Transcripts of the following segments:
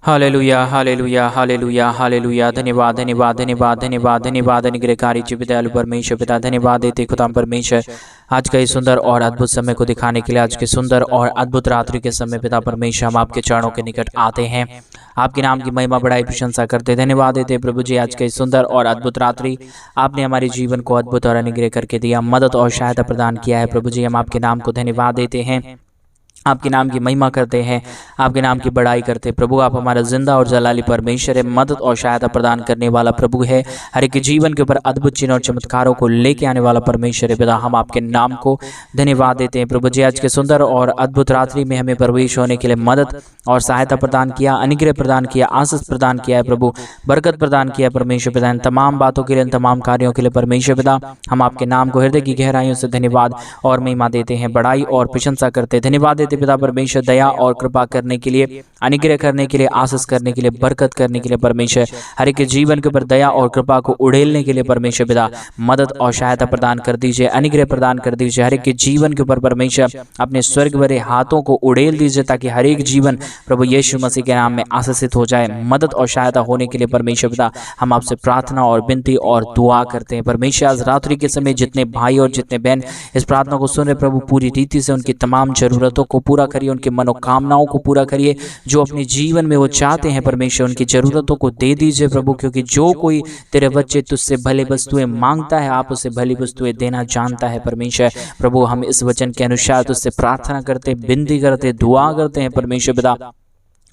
Hallelujah hallelujah hallelujah hallelujah. धन्यवाद धन्यवाद धन्यवाद धन्यवाद धन्यवाद। अनुग्रहकारी जीवित दयालु परमेश्वर पिता, धन्यवाद देते खुदा परमेश्वर आज का इस सुंदर और अद्भुत समय को दिखाने के लिए, आज के सुंदर और अद्भुत रात्रि के समय पिता परमेश्वर हम आपके चरणों के निकट आते हैं, आपके नाम की महिमा बढ़ाई प्रशंसा करते, धन्यवाद देते प्रभु जी। आज के इस सुंदर और अद्भुत रात्रि आपने हमारे जीवन को अद्भुत और अनुग्रह करके दिया, मदद और सहायता प्रदान किया है प्रभु जी। हम आपके नाम को धन्यवाद देते हैं, आपके नाम की महिमा करते हैं, आपके नाम की बड़ाई करते हैं प्रभु। आप हमारा जिंदा और जलाली परमेश्वर है, मदद और सहायता प्रदान करने वाला प्रभु है, हर एक जीवन के ऊपर अद्भुत चिन्ह और चमत्कारों को लेके आने वाला परमेश्वर है पिता। हम आपके नाम को धन्यवाद देते हैं प्रभु जी। आज के सुंदर और अद्भुत रात्रि में हमें प्रवेश होने के लिए मदद और सहायता प्रदान किया, अनुग्रह प्रदान किया, आशीष प्रदान किया है प्रभु, बरकत प्रदान किया परमेश्वर पिता। इन तमाम बातों के लिए, इन तमाम कार्यों के लिए परमेश्वर पिता हम आपके नाम को हृदय की गहराइयों से धन्यवाद और महिमा देते हैं, बड़ाई और प्रशंसा करते हैं। धन्यवाद देते पिता परमेश्वर, दया और कृपा करने के लिए, अनुग्रह करने के लिए, आशीष करने के लिए, बरकत करने के लिए परमेश्वर, हर एक जीवन के ऊपर दया और कृपा को उड़ेलने के लिए परमेश्वर पिता मदद और सहायता प्रदान कर दीजिए, अनुग्रह प्रदान कर दीजिए। हर एक जीवन के ऊपर परमेश्वर अपने स्वर्ग भरे हाथों को उड़ेल दीजिए, ताकि हर एक जीवन प्रभु यीशु मसीह के नाम में आशीषित हो जाए। मदद और सहायता होने के लिए परमेश्वर पिता हम आपसे प्रार्थना और विनती और दुआ करते हैं परमेश्वर। आज रात्रि के समय जितने भाई और जितने बहन इस प्रार्थना को सुन रहे प्रभु, पूरी रीति से उनकी तमाम जरूरतों को पूरा करिए, उनकी मनोकामनाओं को पूरा करिए, जो अपने जीवन में वो चाहते हैं परमेश्वर उनकी जरूरतों को दे दीजिए प्रभु। क्योंकि जो कोई तेरे बच्चे तुझसे भले वस्तुएं मांगता है, आप उसे भली वस्तुएं देना जानता है परमेश्वर। प्रभु हम इस वचन के अनुसार तुझसे प्रार्थना करते, विनती करते, दुआ करते हैं परमेश्वर पिता।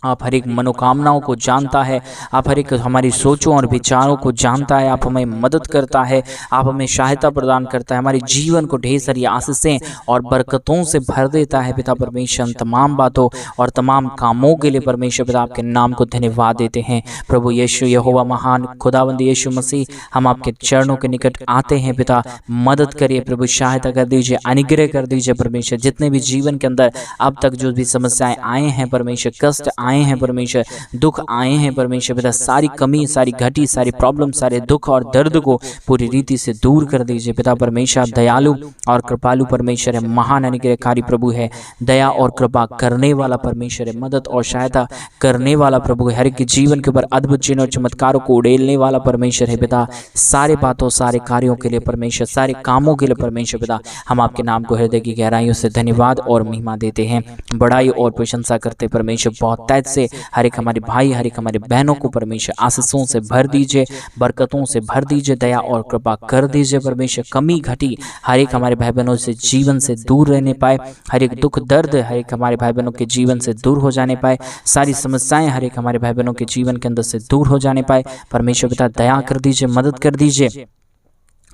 आप हर एक मनोकामनाओं को जानता है, आप हर एक हमारी सोचों और विचारों को जानता है, आप हमें मदद करता है, आप हमें सहायता प्रदान करता है, हमारे जीवन को ढेर सारी आशीषें और बरकतों से भर देता है पिता परमेश्वर। तमाम बातों और तमाम कामों के लिए परमेश्वर पिता आपके नाम को धन्यवाद देते हैं प्रभु यीशु यहोवा महान खुदावंद यीशु मसीह। हम आपके चरणों के निकट आते हैं पिता, मदद करिए प्रभु, सहायता कर दीजिए, अनुग्रह कर दीजिए परमेश्वर। जितने भी जीवन के अंदर अब तक जो भी समस्याएं आए हैं परमेश्वर, कष्ट आए हैं परमेश्वर, दुख आए हैं परमेश्वर पिता, सारी कमी, सारी घटी, सारी प्रॉब्लम, सारे दुख और दर्द को पूरी रीति से दूर कर दीजिए पिता परमेश्वर। दयालु और कृपालु परमेश्वर है, महान अनुग्रहकारी प्रभु है, दया और कृपा करने वाला परमेश्वर है, मदद और सहायता करने वाला प्रभु है, हर एक जीवन के ऊपर अद्भुत चिन्ह और चमत्कारों को उड़ेलने वाला परमेश्वर है पिता। सारे बातों, सारे कार्यों के लिए परमेश्वर, सारे कामों के लिए परमेश्वर पिता हम आपके नाम को हृदय की गहराइयों से धन्यवाद और महिमा देते हैं, बड़ाई और प्रशंसा करते परमेश्वर। बहुत तैज से हर एक हमारे भाई, हर एक हमारे बहनों को परमेश्वर आशीषों से भर दीजिए, बरकतों से भर दीजिए, दया और कृपा कर दीजिए परमेश्वर। कमी घटी हर एक हमारे भाई बहनों से जीवन से दूर रहने पाए, हर एक दुख दर्द हर एक हमारे भाई बहनों के जीवन से दूर हो जाने पाए, सारी समस्याएं हर एक हमारे भाई बहनों के जीवन के अंदर से दूर हो जाने पाए परमेश्वर पिता। दया कर दीजिए, मदद कर दीजिए,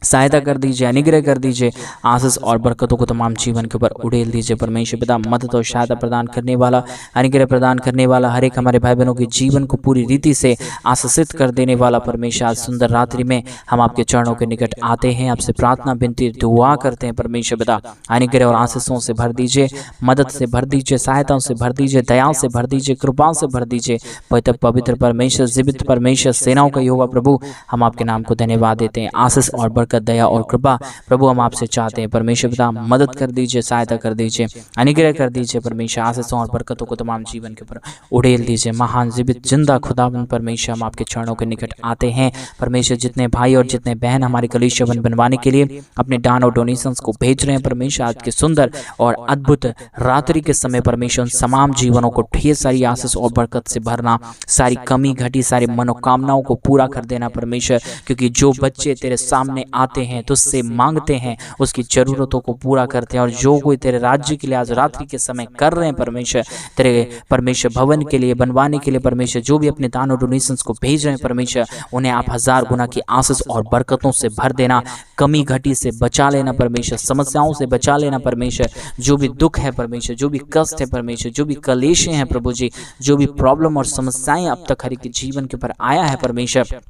सहायता कर दीजिए, अनुग्रह कर दीजिए, आशीष और बरकतों को तमाम जीवन के ऊपर उड़ेल दीजिए परमेश्वर पिता। मदद और सहायता प्रदान करने वाला, अनुग्रह प्रदान करने वाला, हर एक हमारे भाई बहनों के जीवन को पूरी रीति से आशीषित कर देने वाला परमेश्वर। आज सुंदर रात्रि में हम आपके चरणों के निकट आते हैं, आपसे प्रार्थना विनती दुआ करते हैं परमेश्वर पिता। अनुग्रह और आशीषों से भर दीजिए, मदद से भर दीजिए, सहायताओं से भर दीजिए, दया से भर दीजिए, कृपा से भर दीजिए पवित्र परमेश्वर, जीवित परमेश्वर, सेनाओं का यहोवा प्रभु हम आपके नाम को धन्यवाद देते हैं। आशीष और दया और कृपा प्रभु हम आपसे चाहते हैं परमेश्वर पिता। मदद कर दीजिए, सहायता कर दीजिए, अनुग्रह कर दीजिए परमेश्वर। आशीषों और बरकतों को तमाम जीवन के ऊपर उड़ेल दीजिए। महान जीवित जिंदा खुदावंद परमेश्वर हम आपके चरणों के निकट आते हैं परमेश्वर। जितने भाई और जितने बहन हमारे कलीसिया बनवाने के लिए अपने दान और डोनेशंस को भेज रहे हैं परमेश्वर, आज के सुंदर और अद्भुत रात्रि के समय परमेश्वर तमाम जीवनों को ढेर सारी आशीष और बरकत से भरना, सारी कमी घटी, सारी मनोकामनाओं को पूरा कर देना परमेश्वर। क्योंकि जो बच्चे तेरे सामने आते हैं, तुझसे मांगते हैं, उसकी जरूरतों को पूरा करते हैं। और जो कोई तेरे राज्य के लिए आज रात्रि के समय कर रहे हैं परमेश्वर, तेरे परमेश्वर भवन के लिए बनवाने के लिए परमेश्वर, जो भी अपने दान और डोनेशंस को भेज रहे हैं परमेश्वर, उन्हें आप 1000 गुना की आशीष और बरकतों से भर देना, कमी घटी से बचा लेना परमेश्वर, समस्याओं से बचा लेना परमेश्वर। जो भी दुख है परमेश्वर, जो भी कष्ट है परमेश्वर, जो भी कलेश हैं प्रभु जी, जो भी प्रॉब्लम और समस्याएं अब तक हर एक जीवन के ऊपर आया है परमेश्वर,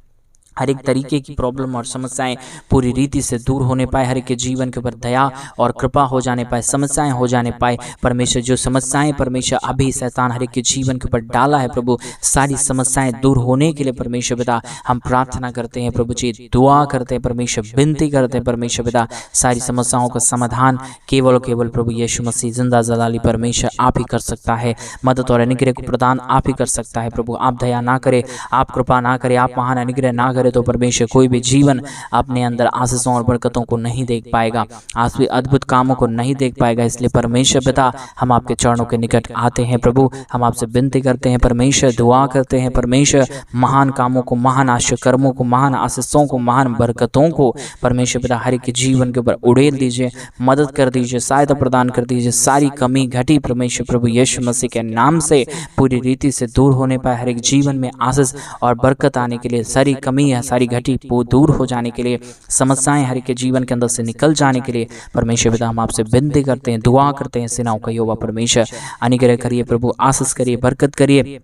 हर एक तरीके की प्रॉब्लम और समस्याएं पूरी रीति से दूर होने पाए, हर एक के जीवन के ऊपर दया और कृपा हो जाने पाए, समस्याएं हो जाने पाए। परमेश्वर जो समस्याएं परमेश्वर अभी शैतान हर एक के जीवन के ऊपर डाला है प्रभु, सारी समस्याएं दूर होने के लिए परमेश्वर पिता हम प्रार्थना करते हैं प्रभु जी, दुआ करते हैं परमेश्वर, विनती करते हैं परमेश्वर पिता, सारी समस्याओं का समाधान केवल और केवल प्रभु यीशु मसीह जिंदा जलाली परमेश्वर आप ही कर सकता है। मदद और अनुग्रह को प्रदान आप ही कर सकता है प्रभु। आप दया ना करे, आप कृपा ना करे, आप महान अनुग्रह ना करे तो परमेश्वर कोई भी जीवन अपने अंदर आशीषों और बरकतों को नहीं देख पाएगा, आज भी अद्भुत कामों को नहीं देख पाएगा। इसलिए परमेश्वर पिता हम आपके चरणों के निकट आते हैं प्रभु, हम आपसे विनती करते हैं परमेश्वर, दुआ करते हैं परमेश्वर, महान कामों को, महान आश्चर्य कर्मों को, महान आशीषों को, महान बरकतों को परमेश्वर पिता हर एक के जीवन के ऊपर उड़ेल दीजिए, मदद कर दीजिए, सहायता प्रदान कर दीजिए। सारी कमी घटी परमेश्वर प्रभु यीशु मसीह के नाम से पूरी रीति से दूर होने पाए, हर एक जीवन में आशीष और बरकत आने के लिए, सारी कमी है सारी घटी वो दूर हो जाने के लिए, समस्याएं हर एक के जीवन के अंदर से निकल जाने के लिए परमेश्वर पिता हम आपसे विनती करते हैं, दुआ करते हैं। सेनाओं का यहोवा परमेश्वर अनुग्रह करिए प्रभु, आशीष करिए, बरकत करिए,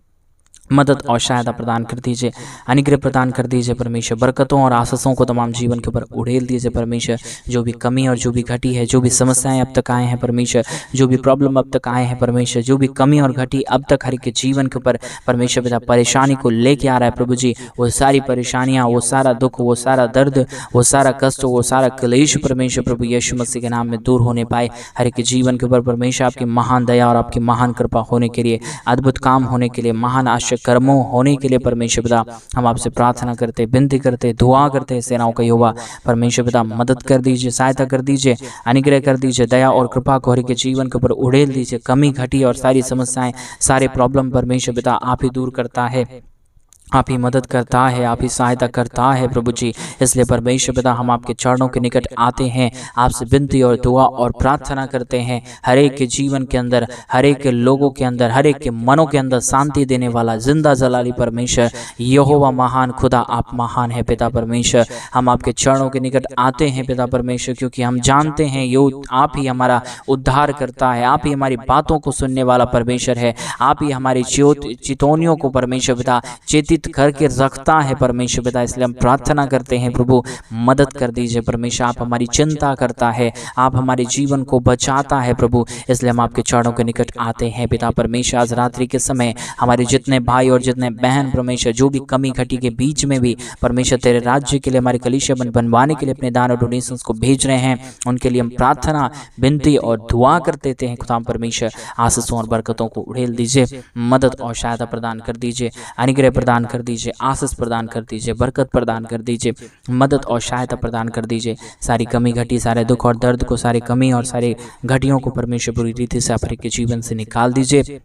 मदद और सहायता प्रदान कर दीजिए, अनुग्रह प्रदान कर दीजिए परमेश्वर, बरकतों और आशीषों को तमाम जीवन के ऊपर उड़ेल दीजिए परमेश्वर। जो भी कमी और जो भी घटी है, जो भी समस्याएं अब तक आए हैं परमेश्वर, जो भी प्रॉब्लम अब तक आए हैं परमेश्वर, जो भी कमी और घटी अब तक हर एक के जीवन के ऊपर परमेश्वर पिता परेशानी को लेके आ रहा है प्रभु जी, वो सारी परेशानियां, वो सारा दुख, वो सारा दर्द, वो सारा कष्ट, वो सारा क्लेश परमेश्वर प्रभु यीशु मसीह के नाम में दूर होने पाए। हर एक के जीवन के ऊपर परमेश्वर आपकी महान दया और आपकी महान कृपा होने के लिए, अद्भुत काम होने के लिए, महान आश्चर्य कर्मों होने के लिए परमेश्वर पिता हम आपसे प्रार्थना करते, विनती करते, दुआ करते। सेनाओं का यहोवा परमेश्वर पिता मदद कर दीजिए, सहायता कर दीजिए, अनुग्रह कर दीजिए, दया और कृपा को हर एक के जीवन के ऊपर उड़ेल दीजिए। कमी घटी और सारी समस्याएं, सारे प्रॉब्लम परमेश्वर पिता आप ही दूर करता है, आप ही मदद करता है, आप ही सहायता करता है प्रभु जी। इसलिए परमेश्वर पिता हम आपके चरणों के निकट आते हैं, आपसे विनती और दुआ और प्रार्थना करते हैं। हर एक के जीवन के अंदर, हर एक के लोगों के अंदर, हर एक के मनों के अंदर शांति देने वाला जिंदा जलाली परमेश्वर यहोवा महान खुदा आप महान है पिता परमेश्वर। हम आपके चरणों के निकट आते हैं पिता परमेश्वर, क्योंकि हम जानते हैं यो आप ही हमारा उद्धार करता है, आप ही हमारी बातों को सुनने वाला परमेश्वर है, आप ही हमारी चितौनियों को परमेश्वर पिता चेतित करके रखता है परमेश्वर पिता। इसलिए हम प्रार्थना करते हैं प्रभु मदद कर दीजिए परमेश्वर, आप हमारी चिंता करता है, आप हमारे जीवन को बचाता है प्रभु। इसलिए हम आपके चरणों के निकट आते हैं पिता परमेश्वर। आज रात्रि के समय हमारे जितने भाई और जितने बहन परमेश्वर जो भी कमी घटी के बीच में भी परमेश्वर तेरे राज्य के लिए, हमारे कलीसिया बनवाने के लिए अपने दान और डोनेशंस को भेज रहे हैं, उनके लिए हम प्रार्थना, विनती और दुआ कर देते हैं। खुदा परमेश्वर आशीषों और बरकतों को उड़ेल दीजिए, मदद और सहायता प्रदान कर दीजिए, अनुग्रह प्रदान कर दीजिए, आशीष प्रदान कर दीजिए, बरकत प्रदान कर दीजिए, मदद और सहायता प्रदान कर दीजिए। सारी कमी घटी, सारे दुख और दर्द को, सारी कमी और सारी घटियों को परमेश्वर पूरी रीति से आप के जीवन से निकाल दीजिए,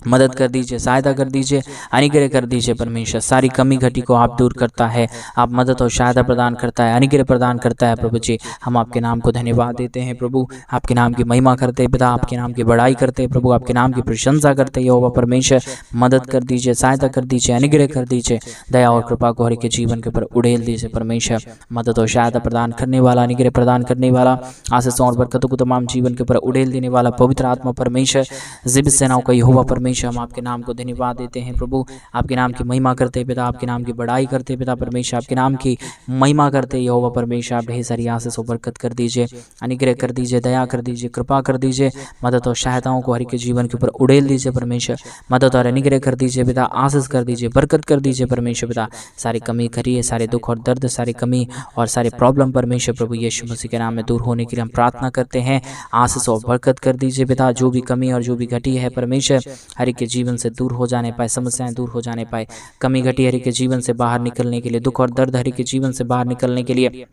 मदद कर दीजिए, सहायता कर दीजिए, अनुग्रह कर दीजिए परमेश्वर। सारी कमी घटी को आप दूर करता है, आप मदद और सहायता प्रदान करता है, अनुग्रह प्रदान करता है प्रभु जी। हम आपके नाम को धन्यवाद देते हैं प्रभु, आपके नाम की महिमा करते हैं पिता, आपके नाम की बड़ाई करते हैं प्रभु, आपके नाम की प्रशंसा करते हैं यहोवा परमेश्वर। मदद कर दीजिए, सहायता कर दीजिए, अनुग्रह कर दीजिए, दया और कृपा को हर एक के जीवन के ऊपर उड़ेल दीजिए परमेश्वर। मदद और सहायता प्रदान करने वाला, अनुग्रह प्रदान करने वाला, आशीषों और बरकतों को तमाम जीवन के ऊपर उड़ेल देने वाला पवित्र आत्मा परमेश्वर, जिब सेनाओं का यहोवा परमेश्वर, हम आपके नाम को धन्यवाद देते हैं प्रभु, आपके नाम की महिमा करते हैं पिता, आपके नाम की बड़ाई करते हैं पिता परमेश्वर, आपके नाम की महिमा करते हैं यहोवा परमेश्वर। आप ढेर सारी आशीष और बरकत कर दीजिए, अनुग्रह कर दीजिए, दया कर दीजिए, कृपा कर दीजिए, मदद और सहायताओं को हर एक के जीवन के ऊपर उड़ेल दीजिए परमेश्वर। मदद और अनुग्रह कर दीजिए पिता, आशीष कर दीजिए, बरकत कर दीजिए परमेश्वर पिता। सारी कमी करिए, सारे दुख और दर्द, सारी कमी और सारे प्रॉब्लम परमेश्वर प्रभु यीशु मसीह के नाम में दूर होने के लिए हम प्रार्थना करते हैं। आशीष और बरकत कर दीजिए पिता, जो भी कमी और जो भी घटी है परमेश्वर हर एक के जीवन से दूर हो जाने पाए, समस्याएं दूर हो जाने पाए, कमी घटी हर एक के जीवन से बाहर निकलने के लिए, दुख और दर्द हर एक के जीवन से बाहर निकलने के लिए,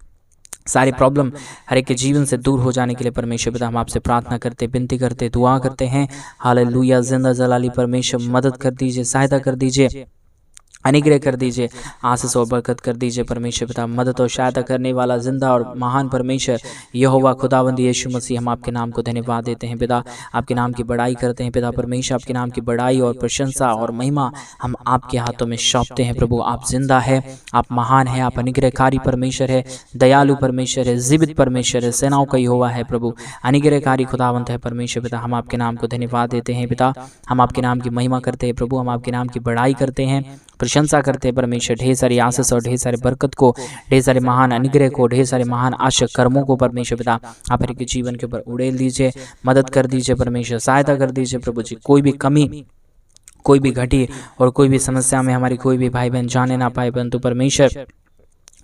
सारे प्रॉब्लम हर एक के जीवन से दूर हो जाने के लिए परमेश्वर पिता हम आपसे प्रार्थना करते, विनती करते, दुआ करते हैं। हालेलुया। जिंदा जलाली परमेश्वर मदद कर दीजिए, सहायता कर दीजिए, अनुग्रह कर दीजिए, आशीष और बरकत कर दीजिए परमेश्वर पिता। मदद और सहायता करने वाला जिंदा और महान परमेश्वर यहोवा खुदावंद यीशु मसीह, हम आपके नाम को धन्यवाद देते हैं पिता, आपके नाम की बड़ाई करते हैं पिता परमेश्वर। आपके नाम की बड़ाई और प्रशंसा और महिमा हम आपके हाथों में सौंपते हैं प्रभु। आप जिंदा है, आप महान है, आप अनुग्रहकारी परमेश्वर है, दयालु परमेश्वर है, जीवित परमेश्वर है, सेनाओं का यहोवा है प्रभु, अनुग्रहकारी खुदावंत है परमेश्वर पिता। हम आपके नाम को धन्यवाद देते हैं पिता, हम आपके नाम की महिमा करते हैं प्रभु, हम आपके नाम की बड़ाई करते हैं प्रशंसा करते हैं परमेश्वर। ढेर सारी आशीष और ढेर सारे बरकत को, ढेर सारे महान अनुग्रह को, ढेर सारे महान आशा कर्मों को परमेश्वर पिता आप हर एक के जीवन के ऊपर उड़ेल दीजिए, मदद कर दीजिए परमेश्वर, सहायता कर दीजिए प्रभु जी। कोई भी कमी, कोई भी घटी और कोई भी समस्या में हमारी कोई भी भाई बहन जाने ना पाए, परंतु परमेश्वर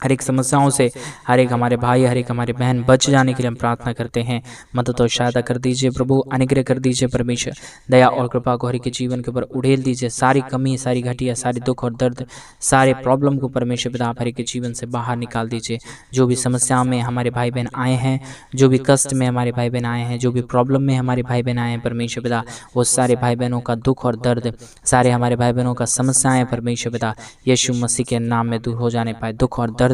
हर एक समस्याओं से हर एक हमारे भाई, हर एक हमारे बहन बच जाने के लिए हम प्रार्थना करते हैं। मदद और सहायता कर दीजिए प्रभु, अनुग्रह कर दीजिए परमेश्वर। दया और कृपा को हर एक के जीवन के ऊपर उड़ेल दीजिए। सारी कमी, सारी घटिया, सारी दुख और दर्द, सारे प्रॉब्लम को परमेश्वर पिता आप हर एक के जीवन से बाहर निकाल दीजिए। जो भी समस्या में हमारे भाई बहन आए हैं, जो भी कष्ट में हमारे भाई बहन आए हैं, जो भी प्रॉब्लम में हमारे भाई बहन आए हैं परमेश्वर पिता, वो सारे भाई बहनों का दुख और दर्द, सारे हमारे भाई बहनों का समस्याएं परमेश्वर पिता यीशु मसीह के नाम में दूर हो जाने पाए। दुख और दर्द,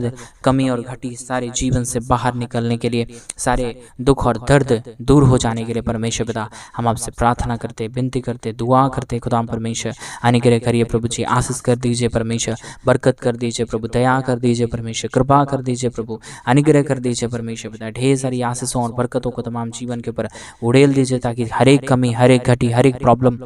कमी और घटी सारे जीवन से बाहर निकलने के लिए, सारे दुख और दर्द दूर हो जाने के लिए परमेश्वर पिता हम आपसे प्रार्थना करते, विनती करते, दुआ करते। खुदाम परमेश्वर अनुग्रह करिए प्रभु जी, आशीष कर दीजिए परमेश्वर, बरकत कर दीजिए प्रभु, दया कर दीजिए परमेश्वर, कृपा कर दीजिए प्रभु, अनुग्रह कर दीजिए परमेश्वर पिता। ढेर सारी आशीषों और बरकतों को तमाम जीवन के ऊपर उड़ेल दीजिए, ताकि हर एक कमी, हर एक घटी, हर एक प्रॉब्लम,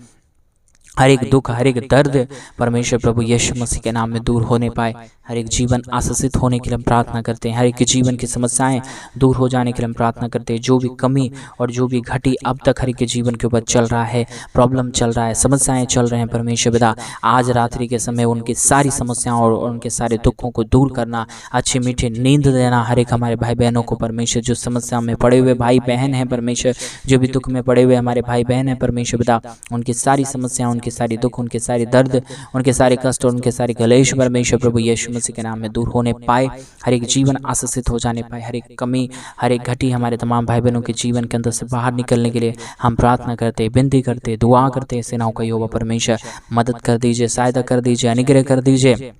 हर एक दुख, हर एक दर्द परमेश्वर प्रभु यीशु मसीह के नाम में दूर होने पाए। हर एक जीवन आशीषित होने के लिए हम प्रार्थना करते हैं। हर एक के जीवन की समस्याएं दूर हो जाने के लिए हम प्रार्थना करते हैं। जो भी कमी और जो भी घटी अब तक हर एक के जीवन के ऊपर चल रहा है, प्रॉब्लम चल रहा है, समस्याएं चल रहे हैं परमेश्वर पिता, आज रात्रि के समय उनकी सारी समस्याओं और उनके सारे दुखों को दूर करना, अच्छी मीठी नींद देना हर एक हमारे भाई बहनों को परमेश्वर। जो समस्या में पड़े हुए भाई बहन हैं परमेश्वर, जो भी दुख में पड़े हुए हमारे भाई बहन हैं परमेश्वर पिता, उनकी सारी समस्याएं, उनके सारे दुख, उनके सारे दर्द, उनके सारे कष्ट और उनके सारे कलेश परमेश्वर प्रभु यीशु मसीह के नाम में दूर होने पाए। हर एक जीवन आशीषित हो जाने पाए। हर एक कमी, हर एक घटी हमारे तमाम भाई बहनों के जीवन के अंदर से बाहर निकलने के लिए हम प्रार्थना करते, विनती करते, दुआ करते। सेनाओं का यहोवा परमेश्वर मदद कर दीजिए, सहायता कर दीजिए, अनुग्रह कर दीजिए।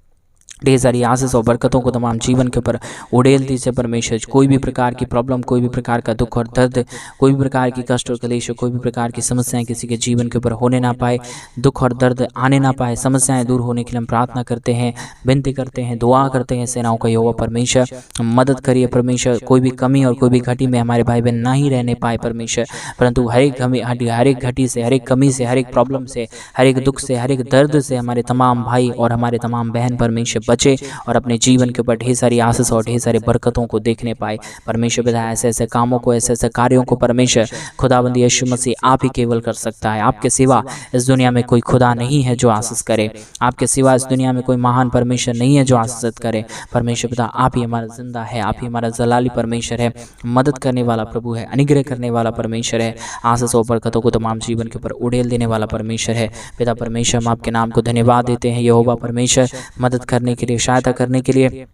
ढेर सारी आशीष और बरकतों को तमाम जीवन के ऊपर उड़ेल दीजिए परमेश्वर। कोई भी प्रकार की प्रॉब्लम, कोई भी प्रकार का दुख और दर्द, कोई भी प्रकार की कष्ट और कलेश, कोई भी प्रकार की समस्याएं किसी के जीवन के ऊपर होने ना पाए, दुख और दर्द आने ना पाए, समस्याएं दूर होने के लिए हम प्रार्थना करते हैं, विनती करते हैं, दुआ करते हैं। सेनाओं का यहोवा परमेश्वर मदद करिए परमेश्वर। कोई भी कमी और कोई भी घटी में हमारे भाई बहन ना ही रहने पाए परमेश्वर, परंतु हर एक घटी से, हर एक कमी से, हर एक प्रॉब्लम से, हर एक दुख से, हर एक दर्द से हमारे तमाम भाई और हमारे तमाम बहन परमेश्वर बचे और अपने जीवन के ऊपर ढेर सारी आशीष और ढेर सारी बरकतों को देखने पाए परमेश्वर पिता। ऐसे ऐसे कामों को, ऐसे ऐसे कार्यों को परमेश्वर खुदाबंदी यीशु मसीह आप ही केवल कर सकता है। आपके सिवा इस दुनिया में कोई खुदा नहीं है जो आशीष करे। आपके सिवा इस दुनिया में कोई महान परमेश्वर नहीं है जो आशीषित करे। परमेश्वर पिता आप ही हमारा जिंदा है, आप ही हमारा जलाली परमेश्वर है, मदद करने वाला प्रभु है, अनुग्रह करने वाला परमेश्वर है, आशीष और बरकतों को तमाम जीवन के ऊपर उड़ेल देने वाला परमेश्वर है। पिता परमेश्वर हम आपके नाम को धन्यवाद देते हैं यहोवा परमेश्वर, मदद करने के लिए, सहायता करने के लिए,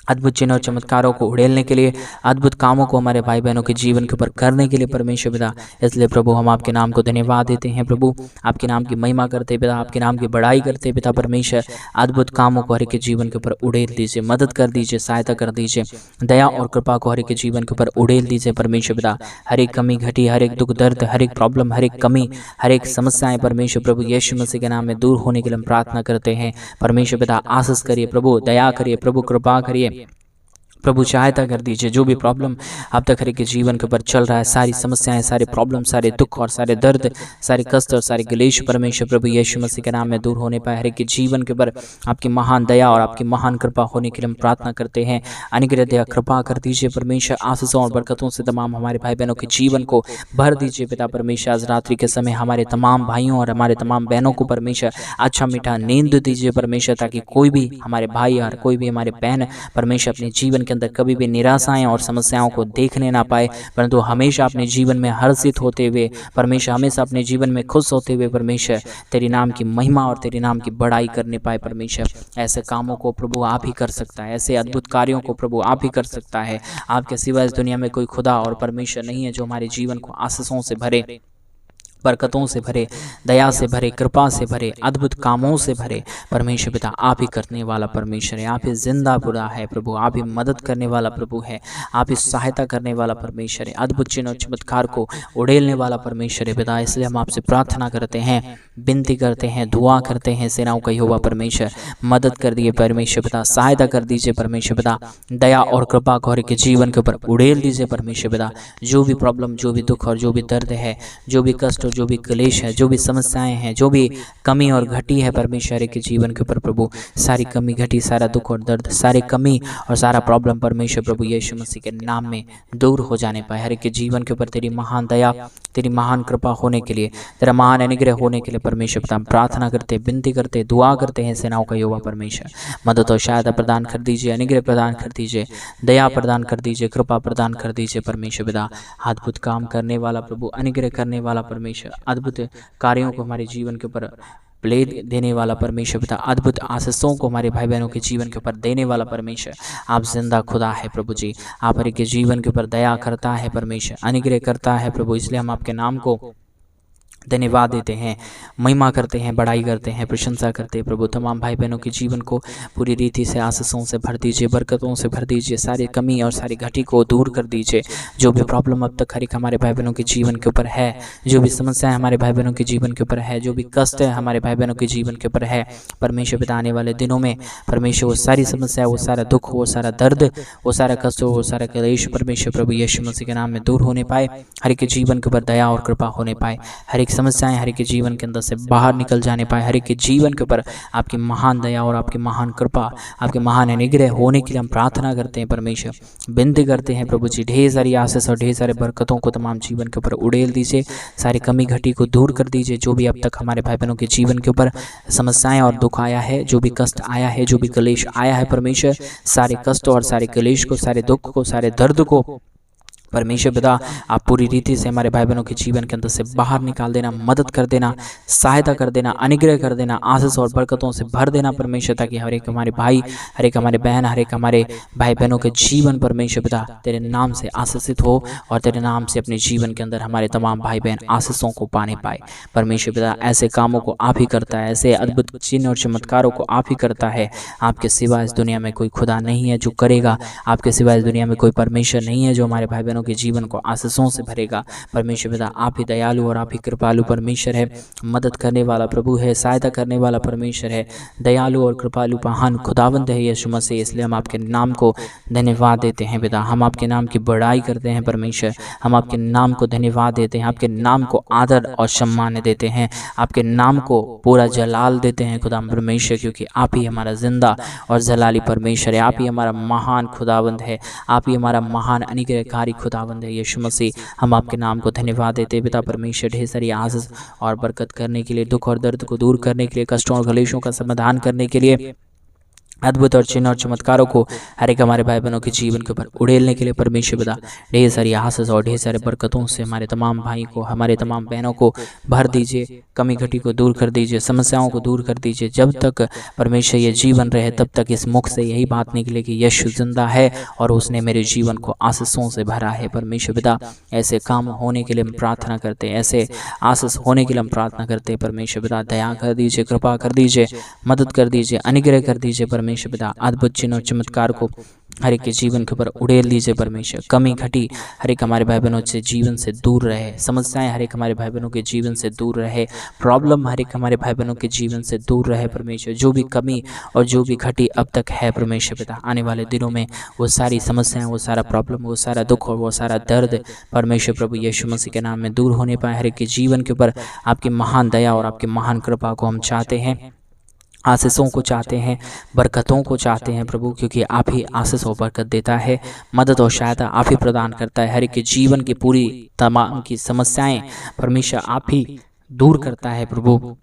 अद्भुत चिन्ह और चमत्कारों को उड़ेलने के लिए, अद्भुत कामों को हमारे भाई बहनों के जीवन के ऊपर करने के लिए परमेश्वर पिता। इसलिए प्रभु हम आपके नाम को धन्यवाद देते हैं प्रभु, आपके नाम की महिमा करते पिता, आपके नाम की बड़ाई करते पिता परमेश्वर। अद्भुत कामों को हर एक के जीवन के ऊपर उड़ेल दीजिए, मदद कर दीजिए, सहायता कर दीजिए, दया और कृपा को हर एक के जीवन के ऊपर उड़ेल दीजिए परमेश्वर पिता। हर एक कमी घटी, हर एक दुख दर्द, हर एक प्रॉब्लम, हर एक कमी, हर एक समस्याएं परमेश्वर प्रभु यीशु मसीह के नाम में दूर होने के लिए हम प्रार्थना करते हैं परमेश्वर पिता। आशीष करिए प्रभु, दया करिए प्रभु, कृपा करिए प्रभु, सहायता कर दीजिए। जो भी प्रॉब्लम अब तक हर एक के जीवन के ऊपर चल रहा है, सारी समस्याएं, सारे प्रॉब्लम, सारे दुख और सारे दर्द, सारे कष्ट और सारे क्लेश परमेश्वर प्रभु यीशु मसीह के नाम में दूर होने पाए। हर एक के जीवन के ऊपर आपकी महान दया और आपकी महान कृपा होने के लिए हम प्रार्थना करते हैं। अनुग्रह दया कृपा कर दीजिए परमेश्वर। आशीषों और बरकतों से तमाम हमारे भाई बहनों के जीवन को भर दीजिए पिता परमेश्वर। आज रात्रि के समय हमारे तमाम भाइयों और हमारे तमाम बहनों को परमेश्वर अच्छा मीठा नींद दीजिए परमेश्वर, ताकि कोई भी हमारे भाई और कोई भी हमारे बहन परमेश्वर अपने जीवन के अंदर कभी भी निराशाएं और समस्याओं को देखने ना पाए, परंतु हमेशा अपने जीवन में हर्षित होते हुए परमेश्वर, हमेशा अपने जीवन में खुश होते हुए परमेश्वर तेरे नाम की महिमा और तेरे नाम की बड़ाई करने पाए परमेश्वर। ऐसे कामों को प्रभु आप ही कर सकता है, ऐसे अद्भुत कार्यों को प्रभु आप ही कर सकता है। आपके सिवा इस दुनिया में कोई खुदा और परमेश्वर नहीं है जो हमारे जीवन को आशीषों से भरे, बरकतों से भरे, दया से भरे, कृपा से भरे, अद्भुत कामों से भरे परमेश्वर पिता। आप ही करने वाला परमेश्वर है, आप ही जिंदा बुरा है प्रभु, आप ही मदद करने वाला प्रभु है, आप ही सहायता करने वाला परमेश्वर है, अद्भुत चिन्ह और चमत्कार को उड़ेलने वाला परमेश्वर है पिता। इसलिए हम आपसे प्रार्थना करते हैं, विनती करते हैं, दुआ करते हैं। सेनाओं का यहोवा परमेश्वर मदद कर दिए परमेश्वर पिता, सहायता कर दीजिए परमेश्वर पिता, दया और कृपा को हर के जीवन के ऊपर उड़ेल दीजिए परमेश्वर पिता। जो भी प्रॉब्लम, जो भी दुख और जो भी दर्द है, जो भी कष्ट, और जो भी क्लेश है, जो भी समस्याएं हैं, जो भी कमी और घटी है परमेश्वर हर एक के जीवन के ऊपर प्रभु, सारी कमी घटी, सारा दुख और दर्द, सारी कमी और सारा प्रॉब्लम परमेश्वर प्रभु यीशु मसीह के नाम में दूर हो जाने पाए। हर एक के जीवन के ऊपर तेरी महान दया, तेरी महान कृपा होने के लिए, तेरा महान अनुग्रह होने के लिए परमेश्वर पिता प्रार्थना करते, विनती करते, दुआ करते हैं सेनाओं का यहोवा परमेश्वर। मदद और सहायता प्रदान कर दीजिए, अनुग्रह प्रदान कर दीजिए, दया प्रदान कर दीजिए, कृपा प्रदान कर दीजिए परमेश्वर पिता। अद्भुत काम करने वाला प्रभु, अनुग्रह करने वाला परमेश्वर, अद्भुत कार्यों को हमारे जीवन के ऊपर प्ले देने वाला परमेश्वर पिता, अद्भुत आशीषों को हमारे भाई बहनों के जीवन के ऊपर देने वाला परमेश्वर, आप जिंदा खुदा है प्रभु जी। आप हर एक के जीवन के ऊपर दया करता है परमेश्वर, अनुग्रह करता है प्रभु। इसलिए हम आपके नाम को धन्यवाद देते हैं, महिमा करते हैं, बड़ाई करते हैं, प्रशंसा करते हैं प्रभु। तमाम भाई बहनों के जीवन को पूरी रीति से आशीषों से भर दीजिए, बरकतों से भर दीजिए, सारी कमी और सारी घटी को दूर कर दीजिए। जो भी प्रॉब्लम अब तक हर एक हमारे भाई बहनों के जीवन के ऊपर है, जो भी समस्याएं हमारे भाई बहनों के जीवन के ऊपर है, जो भी कष्ट है हमारे भाई बहनों के जीवन के ऊपर है परमेश्वर पिता, आने वाले दिनों में परमेश्वर वो सारी समस्या, वो सारा दुख, वो सारा दर्द, वो सारा कष्ट, वो सारा क्लेश परमेश्वर प्रभु यीशु मसीह के नाम में दूर होने पाए। हर एक के जीवन के ऊपर दया और कृपा होने पाए, हर एक समस्याएं हर एक के जीवन के अंदर से बाहर निकल जाने पाए। हर एक के जीवन के ऊपर आपकी महान दया और आपकी महान कृपा, आपके महान अनुग्रह होने के लिए हम प्रार्थना करते हैं परमेश्वर, विनती करते हैं प्रभु जी। ढेर सारी आशीष और ढेर सारे बरकतों को तमाम जीवन के ऊपर उड़ेल दीजिए, सारी कमी घटी को दूर कर दीजिए। जो भी अब तक हमारे भाई बहनों के जीवन के ऊपर समस्याएं और दुख आया है, जो भी कष्ट आया है, जो भी क्लेश आया है परमेश्वर, सारे कष्ट और सारे क्लेश को, सारे दुख को, सारे दर्द को परमेश्वर पिता आप पूरी रीति से हमारे भाई बहनों के जीवन के अंदर से बाहर निकाल देना, मदद कर देना, सहायता कर देना, अनुग्रह कर देना, आशीष और बरकतों से भर देना परमेश्वर, ताकि हर एक हमारे भाई, हर एक हमारे बहन, हर एक हमारे भाई बहनों के जीवन परमेश्वर पिता तेरे नाम से आशीषित हो और तेरे नाम से अपने जीवन के अंदर हमारे तमाम भाई बहन आशीषों को पाने पाए परमेश्वर पिता। ऐसे कामों को आप ही करता है, ऐसे अद्भुत चिन्ह और चमत्कारों को आप ही करता है। आपके सिवा इस दुनिया में कोई खुदा नहीं है जो करेगा, आपके सिवा इस दुनिया में कोई परमेश्वर नहीं है जो हमारे भाई बहनों के जीवन को आशीषों से भरेगा परमेश्वर पिता। आप ही दयालु और आप ही कृपालु परमेश्वर है, मदद करने वाला प्रभु है, सहायता करने वाला परमेश्वर है, दयालु और कृपालु महान खुदावंद है यीशु मसीह। इसलिए हम आपके नाम को धन्यवाद देते हैं पिता, हम आपके नाम की बड़ाई करते हैं परमेश्वर, हम आपके नाम को धन्यवाद देते हैं, आपके नाम को आदर और सम्मान देते हैं, आपके नाम को पूरा जलाल देते हैं खुदा परमेश्वर, क्योंकि आप ही हमारा जिंदा और जलाली परमेश्वर है, आप ही हमारा महान खुदावंद है, आप ही हमारा महान अनुग्रहकारी खुदावंद है यीशु मसीह। हम आपके नाम को धन्यवाद देते हैं पिता परमेश्वर, ढेर सारी आशीष और बरकत करने के लिए, दुख और दर्द को दूर करने के लिए, कष्टों और क्लेशों का समाधान करने के लिए, अद्भुत और चिन्ह और चमत्कारों को हर एक हमारे भाई बहनों के जीवन के ऊपर उड़ेलने के लिए परमेश्वर पिता ढेर सारी आशीष और ढेर सारे बरकतों से हमारे तमाम भाई को, हमारे तमाम बहनों को भर दीजिए, कमी घटी को दूर कर दीजिए, समस्याओं को दूर कर दीजिए। जब तक परमेश्वर ये जीवन रहे तब तक इस मुख से यही बात निकले कि यीशु जिंदा है और उसने मेरे जीवन को आशीषों से भरा है परमेश्वर पिता। ऐसे काम होने के लिए हम प्रार्थना करते हैं, ऐसे आशीष होने के लिए हम प्रार्थना करते हैं परमेश्वर पिता। दया कर दीजिए, कृपा कर दीजिए, मदद कर दीजिए, अनुग्रह कर दीजिए परमेश्वर पिता। अद्भुत चिन्ह और चमत्कार को हर एक के जीवन के ऊपर उड़ेल दीजिए परमेश्वर। कमी घटी हर एक हमारे भाई बहनों से जीवन से दूर रहे, समस्याएं हर एक हमारे भाई बहनों के जीवन से दूर रहे, प्रॉब्लम हर एक हमारे भाई बहनों के जीवन से दूर रहे परमेश्वर। जो भी कमी और जो भी घटी अब तक है परमेश्वर पिता, आने वाले दिनों में वो सारी समस्याएं, वो सारा प्रॉब्लम, वो सारा दुख और वो सारा दर्द परमेश्वर प्रभु यीशु मसीह के नाम में दूर होने पाए। हर एक के जीवन के ऊपर आपकी महान दया और आपकी महान कृपा को हम चाहते हैं, आशीषों को चाहते हैं, बरकतों को चाहते हैं प्रभु, क्योंकि आप ही आशीष और बरकत देता है, मदद और सहायता आप ही प्रदान करता है। हर एक के जीवन की पूरी तमाम की समस्याएं परमेश्वर आप ही दूर करता है प्रभु।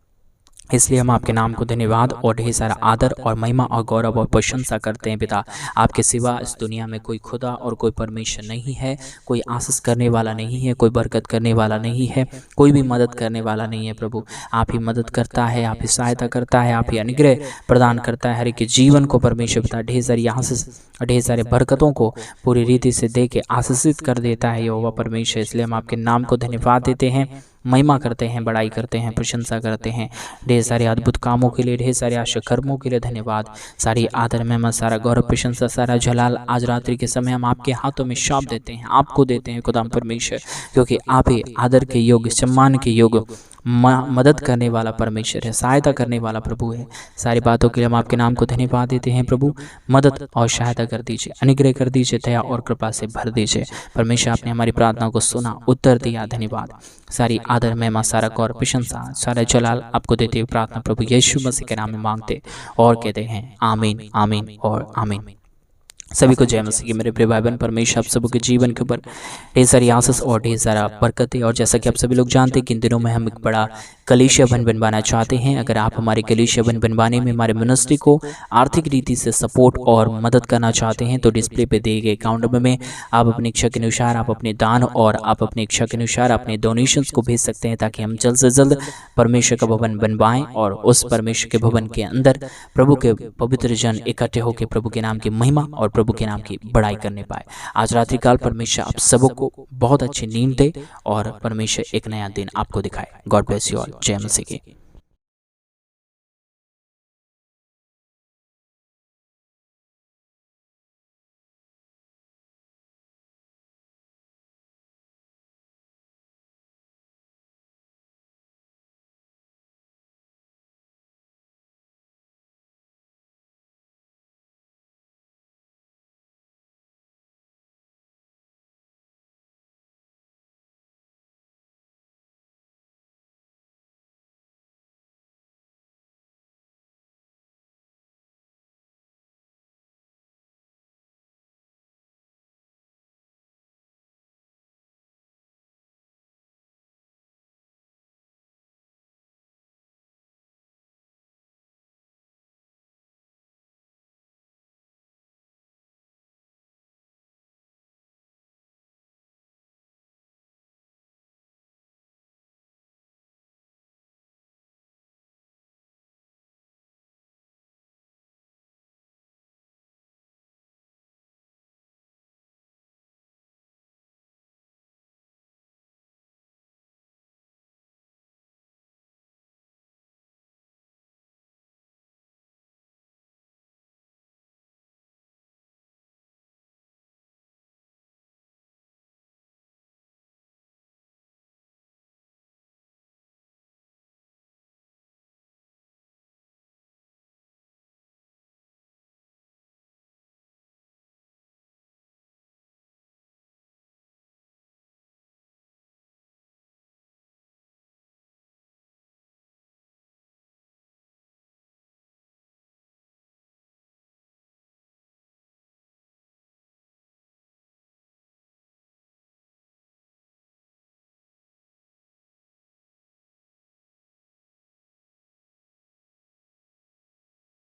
इसलिए हम आपके नाम को धन्यवाद और ढेर सारा आदर और महिमा और गौरव और प्रशंसा करते हैं पिता। आपके सिवा इस दुनिया में कोई खुदा और कोई परमेश्वर नहीं है, कोई आशीष करने वाला नहीं है, कोई बरकत करने वाला नहीं है, कोई भी मदद करने वाला नहीं है प्रभु। आप ही मदद करता है, आप ही सहायता करता है, आप ही अनुग्रह प्रदान करता है। हर एक के जीवन को परमेश्वर पिता ढेर सारी आशीष और ढेर सारे बरकतों को पूरी रीति से दे के आशीषित कर देता है यहोवा परमेश्वर। इसलिए हम आपके नाम को धन्यवाद देते हैं, महिमा करते हैं, बड़ाई करते हैं, प्रशंसा करते हैं। ढेर सारे अद्भुत कामों के लिए, ढेर सारे आश्चर्य कर्मों के लिए धन्यवाद। सारी आदर में सारा गौरव, प्रशंसा, सारा जलाल आज रात्रि के समय हम आपके हाथों में सौंप देते हैं, आपको देते हैं खुदा परमेश्वर, क्योंकि आप ही आदर के योग्य, सम्मान के योग्य, मदद करने वाला परमेश्वर है, सहायता करने वाला प्रभु है। सारी बातों के लिए हम आपके नाम को धन्यवाद देते हैं प्रभु। मदद और सहायता कर दीजिए, अनुग्रह कर दीजिए, दया और कृपा से भर दीजिए। परमेश्वर आपने हमारी प्रार्थना को सुना, उत्तर दिया, धन्यवाद। सारी आदर, महिमा, सारा गौर, प्रशंसा, सारा जलाल आपको देते हुए प्रार्थना प्रभु यीशु मसीह के नाम में मांगते और कहते हैं आमीन, आमीन और आमीन। सभी को जय मसीह की मेरे प्रिय भाई बहन। परमेश्वर आप सबके जीवन के ऊपर ढेर सारी आशीष और ढेर सारा बरकत है। और जैसा कि आप सभी लोग जानते हैं कि इन दिनों में हम एक बड़ा कलीसिया भवन बनवाना चाहते हैं। अगर आप हमारे कलीसिया भवन बनवाने में हमारे मिनिस्ट्री को आर्थिक रीति से सपोर्ट और मदद करना चाहते हैं तो डिस्प्ले पे दिए गए अकाउंट नंबर में आप अपनी इच्छा के अनुसार आप अपने दान और आप अपनी इच्छा के अनुसार अपने डोनेशंस को भेज सकते हैं, ताकि हम जल्द से जल्द परमेश्वर का भवन बनवाएं और उस परमेश्वर के भवन के अंदर प्रभु के पवित्र जन इकट्ठे होकर प्रभु के नाम की महिमा और प्रभु के नाम की बड़ाई करने पाए। आज रात्रि काल परमेश्वर आप सबको बहुत अच्छी नींद दे और परमेश्वर एक नया दिन आपको दिखाए। God bless you all. जय मसीह की।